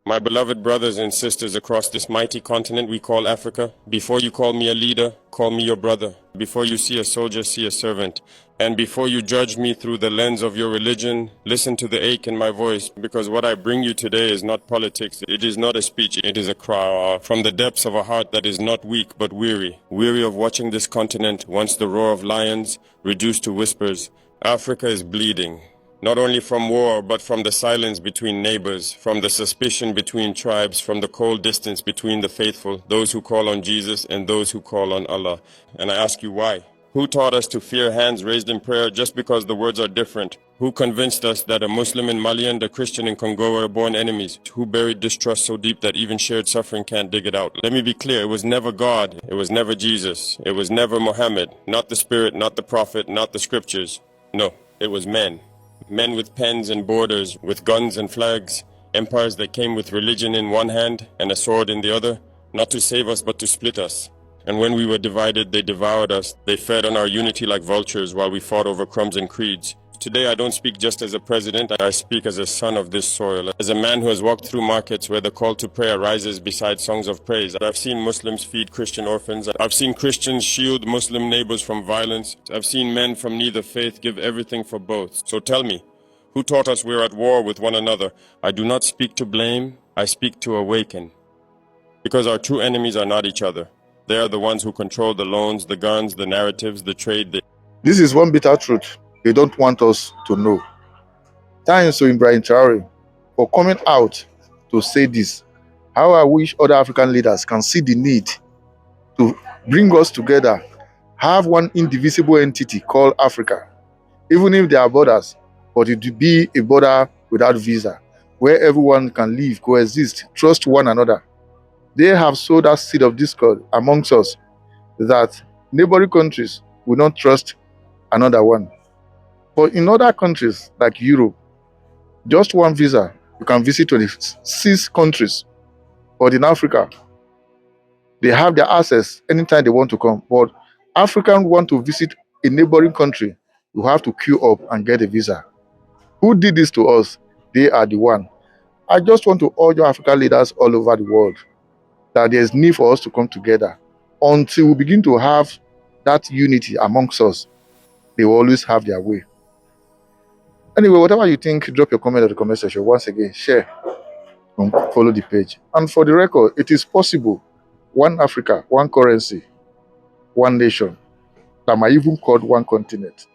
My beloved brothers and sisters across this mighty continent we call Africa, before you call me a leader, call me your brother. Before you see a soldier, see a servant. And before you judge me through the lens of your religion, listen to the ache in my voice, because what I bring you today is not politics, it is not a speech, it is a cry from the depths of a heart that is not weak but weary. Weary of watching this continent, once the roar of lions, reduced to whispers. Africa is bleeding. Not only from war, but from the silence between neighbors, from the suspicion between tribes, from the cold distance between the faithful, those who call on Jesus and those who call on Allah. And I ask you why? Who taught us to fear hands raised in prayer just because the words are different? Who convinced us that a Muslim in Mali and a Christian in Congo are born enemies? Who buried distrust so deep that even shared suffering can't dig it out? Let me be clear, it was never God, it was never Jesus, it was never Muhammad, not the Spirit, not the Prophet, not the Scriptures. No, it was men. Men with pens and borders, with guns and flags, empires that came with religion in one hand and a sword in the other, not to save us but to split us. And when we were divided, they devoured us. They fed on our unity like vultures while we fought over crumbs and creeds. Today I don't speak just as a president, I speak as a son of this soil, as a man who has walked through markets where the call to prayer rises beside songs of praise. I've seen Muslims feed Christian orphans. I've seen Christians shield Muslim neighbors from violence. I've seen men from neither faith give everything for both. So tell me, who taught us we're at war with one another? I do not speak to blame, I speak to awaken. Because our true enemies are not each other. They are the ones who control the loans, the guns, the narratives, the trade. This is one bitter truth they don't want us to know. Thanks to Ibrahim Traore for coming out to say this. How I wish other African leaders can see the need to bring us together, have one indivisible entity called Africa, even if there are borders, but it will be a border without visa, where everyone can live, coexist, trust one another. They have sowed that seed of discord amongst us that neighboring countries will not trust another one. But in other countries like Europe, just one visa, you can visit 26 countries. But in Africa, they have their access anytime they want to come. But Africans want to visit a neighboring country, you have to queue up and get a visa. Who did this to us? They are the one. I just want to urge African leaders all over the world that there is need for us to come together. Until we begin to have that unity amongst us, they will always have their way. Anyway, whatever you think, drop your comment in the comment section. Once again, share and follow the page. And for the record, it is possible. One Africa, one currency, one nation, that might even call one continent.